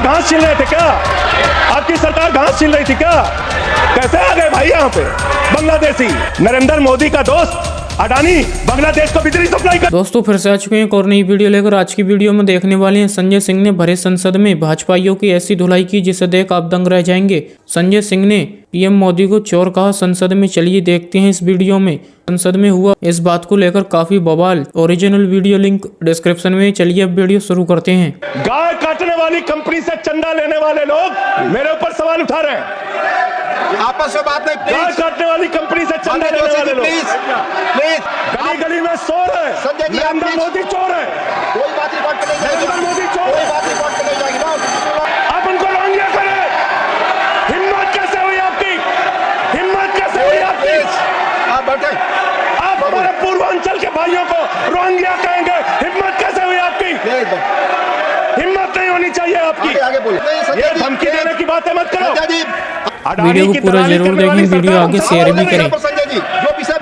घास छील रहे थे क्या? आपकी सरकार घास छील रही थी क्या? कैसे आ गए भाई यहाँ पे बांग्लादेशी? नरेंद्र मोदी का दोस्त अडानी बांग्लादेश को बिजली सप्लाई कर। दोस्तों फिर से आ चुके हैं एक और नई वीडियो लेकर। आज की वीडियो में देखने वाले हैं संजय सिंह ने भरे संसद में भाजपाइयों की ऐसी धुलाई की जिसे देख आप दंग रह जाएंगे। संजय सिंह ने पीएम मोदी को चोर कहा संसद में। चलिए देखते हैं इस वीडियो में संसद में हुआ इस बात को लेकर काफी बवाल। ओरिजिनल वीडियो लिंक डिस्क्रिप्शन में। चलिए अब वीडियो शुरू करते हैं। गाय काटने वाली कंपनी से चंदा लेने वाले लोग मेरे ऊपर सवाल उठा रहे हैं। आपस में बात नहीं, गाय काटने वाली कंपनी से चंदा लेने वाले लोग प्लीज गली गली में शोर है। संजय जी, आप नरेंद्र मोदी चोर है। कोई बात रिकॉर्ड पे नहीं जाएगी। नरेंद्र मोदी चोर कोई है। बात रिकॉर्ड पे नहीं जाएगी। आप उनको रोंगिया करें। हिम्मत कैसे हुई आपकी? हिम्मत कैसे हुई आपकी? आप बैठे। आप हमारे पूर्वांचल के भाइयों को रोंगिया कहेंगे? हिम्मत कैसे हुई आपकी? हिम्मत नहीं होनी चाहिए आपकी। आगे बोले। ये धमकी देने की बातें मत करो। संजय जी, वीडियो को पूरा जरूर देखें, वीडियो आगे शेयर भी करें। संजय जी जो विषय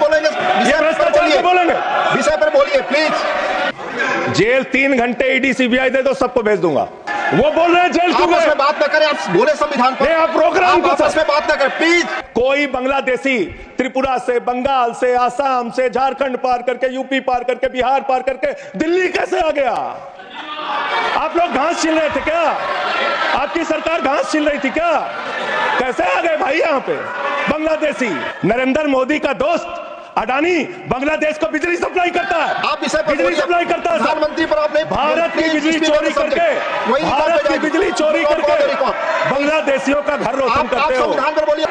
बोलेंगे विषय पर बोलिए प्लीज। जेल 3 घंटे ईडी सीबीआई दे दो, सबको भेज दूंगा। वो बोल रहे हैं जेल क्यों आपस गए? में बात न करें, आप बोले संविधान पर। आप प्रोग्राम को आपस में बात न करें प्लीज। कोई बांग्लादेशी त्रिपुरा से, बंगाल से, आसाम से, झारखंड पार करके, यूपी पार करके, बिहार पार करके दिल्ली कैसे आ गया? आप लोग घास छील रहे थे क्या? आपकी सरकार घास छील रही थी क्या? कैसे आ गए भाई यहाँ पे बांग्लादेशी? नरेंद्र मोदी का दोस्त अडानी बांग्लादेश को बिजली सप्लाई करता है। आप विषय पर बिजली सप्लाई करता है। प्रधानमंत्री पर आपने भारत की बिजली चोरी करके, भारत की बिजली चोरी करके बांग्लादेशियों का घर रोशन करते हो।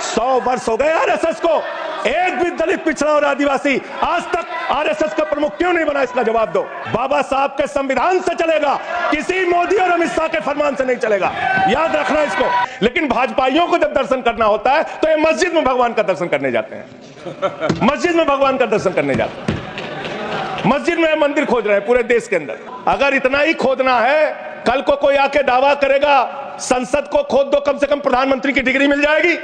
100 वर्ष हो गए आरएसएस को। एक भी दलित, पिछड़ा और आदिवासी आज तक आरएसएस का प्रमुख क्यों नहीं बना? इसका जवाब दो। बाबा साहब के संविधान से चलेगा, किसी मोदी और अमित शाह के फरमान से नहीं चलेगा। याद रखना इसको। लेकिन भाजपाइयों को जब दर्शन करना होता है तो ये मस्जिद में भगवान का दर्शन करने जाते हैं। मस्जिद में भगवान का दर्शन करने जाते हैं। मस्जिद में मंदिर खोज रहे हैं पूरे देश के अंदर। अगर इतना ही खोदना है, कल को कोई आके दावा करेगा संसद को खोद दो, कम से कम प्रधानमंत्री की डिग्री मिल जाएगी।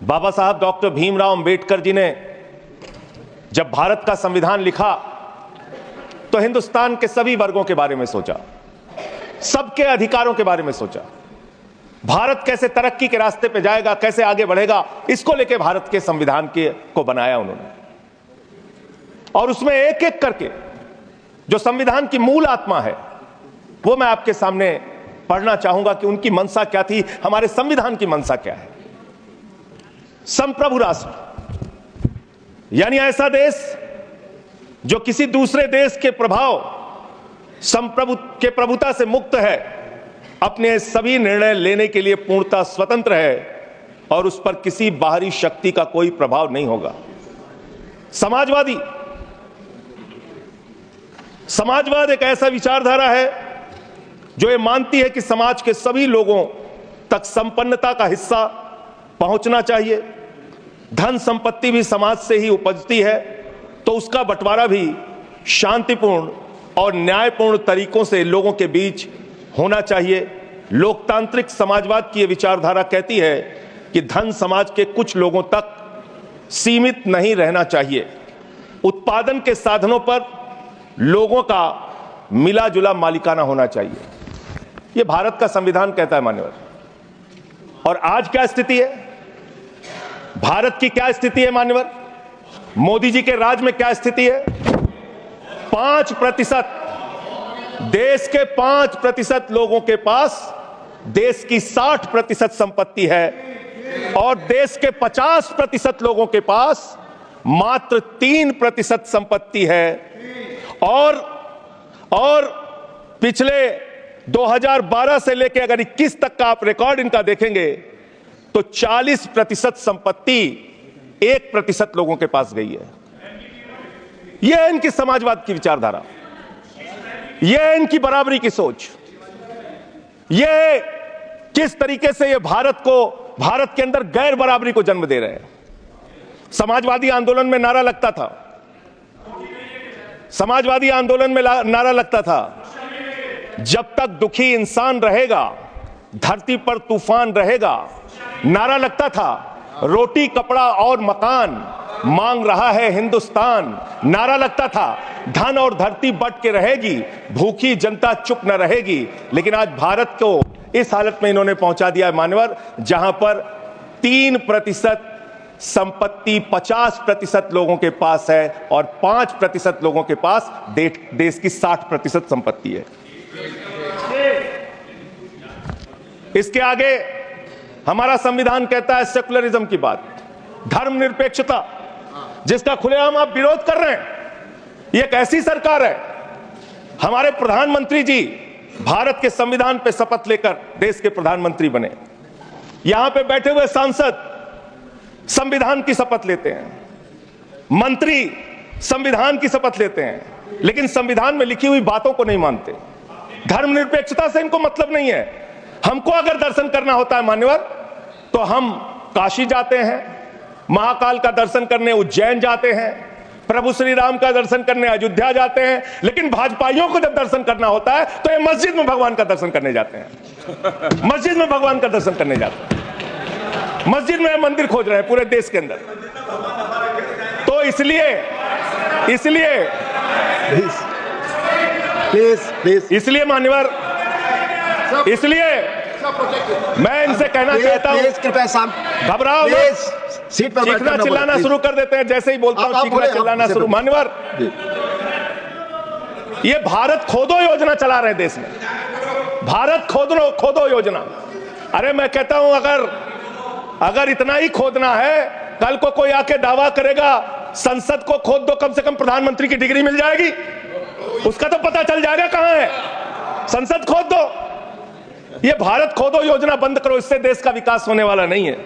बाबा साहब डॉक्टर भीमराव अंबेडकर जी ने जब भारत का संविधान लिखा तो हिंदुस्तान के सभी वर्गों के बारे में सोचा, सबके अधिकारों के बारे में सोचा। भारत कैसे तरक्की के रास्ते पे जाएगा, कैसे आगे बढ़ेगा, इसको लेके भारत के संविधान को बनाया उन्होंने। और उसमें एक एक करके जो संविधान की मूल आत्मा है वो मैं आपके सामने पढ़ना चाहूंगा कि उनकी मंशा क्या थी, हमारे संविधान की मंशा क्या है। संप्रभु राष्ट्र यानी ऐसा देश जो किसी दूसरे देश के प्रभाव के प्रभुता से मुक्त है, अपने सभी निर्णय लेने के लिए पूर्णतः स्वतंत्र है और उस पर किसी बाहरी शक्ति का कोई प्रभाव नहीं होगा। समाजवाद एक ऐसा विचारधारा है जो ये मानती है कि समाज के सभी लोगों तक संपन्नता का हिस्सा पहुंचना चाहिए। धन संपत्ति भी समाज से ही उपजती है, तो उसका बंटवारा भी शांतिपूर्ण और न्यायपूर्ण तरीकों से लोगों के बीच होना चाहिए। लोकतांत्रिक समाजवाद की यह विचारधारा कहती है कि धन समाज के कुछ लोगों तक सीमित नहीं रहना चाहिए। उत्पादन के साधनों पर लोगों का मिला जुला मालिकाना होना चाहिए। यह भारत का संविधान कहता है मान्यवर। और आज क्या स्थिति है भारत की? क्या स्थिति है मान्यवर? मोदी जी के राज में क्या स्थिति है? 5%, देश के 5% लोगों के पास देश की 60% संपत्ति है और देश के 50% लोगों के पास मात्र 3% संपत्ति है। और पिछले 2012 से लेकर अगर 21 तक का आप रिकॉर्ड इनका देखेंगे तो 40% संपत्ति 1% लोगों के पास गई है। यह है इनकी समाजवाद की विचारधारा, यह है इनकी बराबरी की सोच, यह किस तरीके से ये भारत के अंदर गैर बराबरी को जन्म दे रहे हैं। समाजवादी आंदोलन में नारा लगता था, समाजवादी आंदोलन में नारा लगता था, जब तक दुखी इंसान रहेगा धरती पर तूफान रहेगा। नारा लगता था, रोटी कपड़ा और मकान मांग रहा है हिंदुस्तान। नारा लगता था, धन और धरती बट के रहेगी, भूखी जनता चुप न रहेगी। लेकिन आज भारत को इस हालत में इन्होंने पहुंचा दिया है मान्यवर, जहां पर 3% संपत्ति 50% लोगों के पास है और 5% लोगों के पास देश की 60% संपत्ति है। इसके आगे हमारा संविधान कहता है सेकुलरिज्म की बात, धर्मनिरपेक्षता, जिसका खुलेआम आप विरोध कर रहे हैं। ये एक ऐसी सरकार है, हमारे प्रधानमंत्री जी भारत के संविधान पे शपथ लेकर देश के प्रधानमंत्री बने। यहां पे बैठे हुए सांसद संविधान की शपथ लेते हैं, मंत्री संविधान की शपथ लेते हैं, लेकिन संविधान में लिखी हुई बातों को नहीं मानते। धर्मनिरपेक्षता से इनको मतलब नहीं है। हमको अगर दर्शन करना होता है मान्यवर, तो हम काशी जाते हैं, महाकाल का दर्शन करने उज्जैन जाते हैं, प्रभु श्री राम का दर्शन करने अयोध्या जाते हैं, लेकिन भाजपाइयों को जब दर्शन करना होता है तो ये मस्जिद में भगवान का दर्शन करने जाते हैं। मस्जिद में भगवान का दर्शन करने जाते हैं, मस्जिद में मंदिर खोज रहे हैं पूरे देश के अंदर। तो इसलिए मान्यवर, इसलिए मैं इनसे कहना चाहता हूं, घबराओ मत, सीट पर चीखना चिल्लाना शुरू कर देते हैं। जैसे ही बोलता हूं चीखना चिल्लाना शुरू। मान्यवर, ये भारत खोदो योजना चला रहे देश में, भारत खोदो योजना। अरे मैं कहता हूं अगर इतना ही खोदना है, कल को कोई आके दावा करेगा संसद को खोद दो, कम से कम प्रधानमंत्री की डिग्री मिल जाएगी, उसका तो पता चल जाएगा कहां है। संसद खोद दो, ये भारत खोदो योजना बंद करो, इससे देश का विकास होने वाला नहीं है।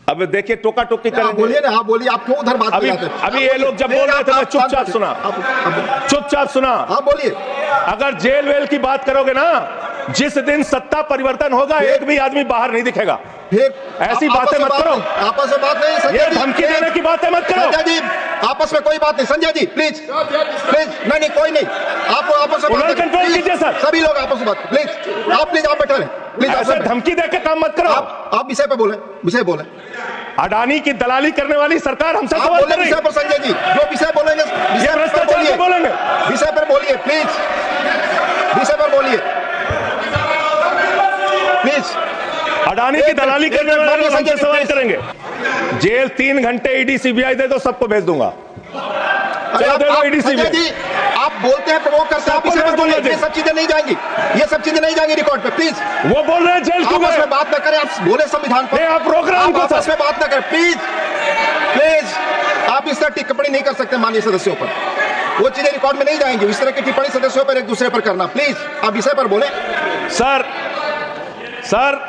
अब देखिए टोका टोकी करेंगे। बोलिए ना, बोलिए, आप क्यों उधर बात कर रहे थे? अभी ये लोग जब बोल रहे थे मैं चुपचाप सुना। हाँ बोलिए। अगर जेल वेल की बात करोगे ना, जिस दिन सत्ता परिवर्तन होगा एक भी आदमी बाहर नहीं दिखेगा। ऐसी बातें मत करो, आपस में बात नहीं। ये धमकी देने की बातें मत करो। संजय जी, आपस में कोई बात नहीं। संजय जी प्लीज नहीं, कोई नहीं, आप आपस में कंट्रोल कीजिए सर, सभी लोग आपस में बात। प्लीज आप बैठे रहे, प्लीज। ऐसे धमकी देकर काम मत करो। आप विषय पे बोले। अडानी की दलाली करने वाली सरकार हमसे सवाल कर रही है। विषय पर संजय जी जो विषय बोलेंगे, भ्रष्टाचार बोलेंगे, विषय पर बोलिए प्लीज, विषय पर बोलिए प्लीज। अडानी की दलाली करने वाले लोग हमसे सवाल करेंगे। जेल 3 घंटे ईडी सीबीआई दे दो, सबको भेज दूंगा। चलो दे दो ईडी सीबीआई। आप बोलते हैं, प्रवोक करते हैं, ये सब चीजें नहीं जाएंगी, रिकॉर्ड पे प्लीज। वो बोल रहे हैं जेल क्यों गए? आपस में बात न करें, आप बोले संविधान पर, आप प्रोग्राम को आपस में बात न करें प्लीज। आप इस तरह टिप्पणी नहीं कर सकते माननीय सदस्यों पर, वो चीजें रिकॉर्ड में नहीं जाएंगी। इस तरह की टिप्पणी सदस्यों पर एक दूसरे पर करना, प्लीज आप विषय पर बोले। सर सर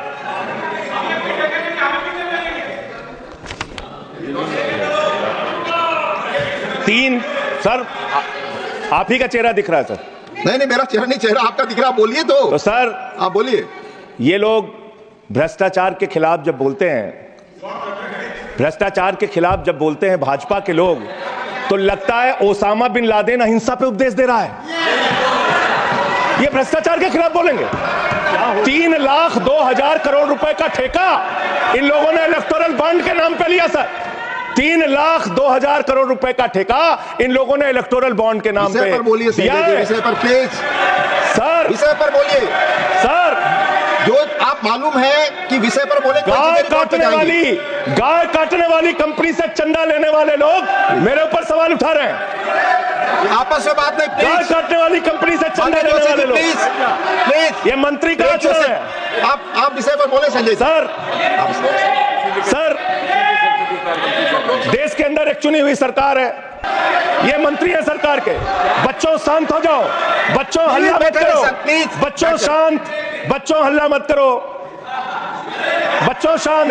आप ही का चेहरा दिख रहा है सर। नहीं मेरा चेहरा नहीं, चेहरा आपका दिख रहा। बोलिए तो सर आप बोलिए। ये लोग भ्रष्टाचार के खिलाफ जब बोलते हैं, भाजपा के लोग, तो लगता है ओसामा बिन लादेन अहिंसा पे उपदेश दे रहा है। ये भ्रष्टाचार के खिलाफ बोलेंगे। 3,02,000 करोड़ रुपए का ठेका इन लोगों ने इलेक्टोरल बॉन्ड के नाम पे लिया सर। 3,02,000 करोड़ रुपए का ठेका इन लोगों ने इलेक्टोरल बॉन्ड के नाम पे दिया है। विषय पर प्लीज सर, विषय पर बोलिए सर। जो आप मालूम है कि विषय पर बोले। गाय काटने वाली कंपनी से चंदा लेने वाले लोग मेरे ऊपर सवाल उठा रहे हैं। आपस में बात नहीं, गाय काटने वाली कंपनी से चंदा लेने वाले लोग, प्लीज। ये मंत्री का चुनाव है। आप विषय पर बोले संजय सर। देश के अंदर एक चुनी हुई सरकार है, ये मंत्री है सरकार के। बच्चों शांत हो जाओ, बच्चों हल्ला मत करो, बच्चों शांत, बच्चों हल्ला मत करो, बच्चों शांत।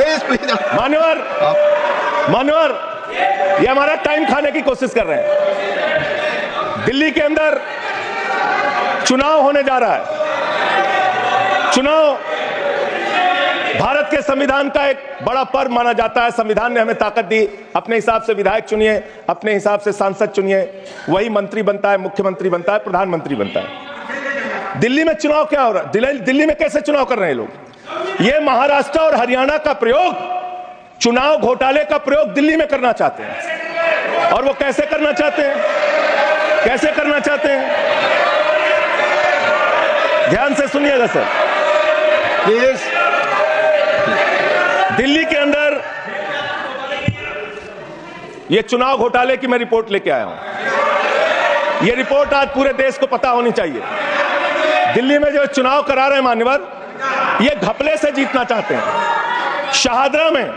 मान्यवर ये हमारा टाइम खाने की कोशिश कर रहे हैं। दिल्ली के अंदर चुनाव होने जा रहा है। चुनाव भारत के संविधान का एक बड़ा पर्व माना जाता है। संविधान ने हमें ताकत दी, अपने हिसाब से विधायक चुनिए, अपने हिसाब से सांसद चुनिए, वही मंत्री बनता है, मुख्यमंत्री बनता है, प्रधानमंत्री बनता है। दिल्ली में चुनाव क्या हो रहा है? दिल्ली में कैसे चुनाव कर रहे हैं लोग? ये महाराष्ट्र और हरियाणा का प्रयोग, चुनाव घोटाले का प्रयोग दिल्ली में करना चाहते हैं। और वो कैसे करना चाहते हैं? ध्यान से सुनिएगा सर, प्लीज। दिल्ली के अंदर ये चुनाव घोटाले की मैं रिपोर्ट लेके आया हूं। ये रिपोर्ट आज पूरे देश को पता होनी चाहिए। दिल्ली में जो चुनाव करा रहे हैं मान्यवर, ये घपले से जीतना चाहते हैं। शाहदरा में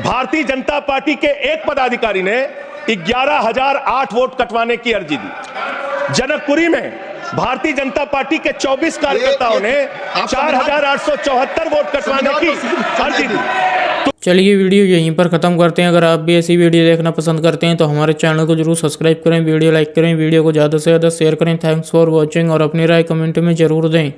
भारतीय जनता पार्टी के एक पदाधिकारी ने 11,008 वोट कटवाने की अर्जी दी। जनकपुरी में भारतीय जनता पार्टी के 24 कार्यकर्ताओं ने 4,874 वोट कटवाने की अर्जी दी। चलिए वीडियो यहीं पर ख़त्म करते हैं। अगर आप भी ऐसी वीडियो देखना पसंद करते हैं तो हमारे चैनल को जरूर सब्सक्राइब करें, वीडियो लाइक करें, वीडियो को ज़्यादा से ज़्यादा शेयर करें। थैंक्स फॉर वॉचिंग और अपनी राय कमेंट में ज़रूर दें।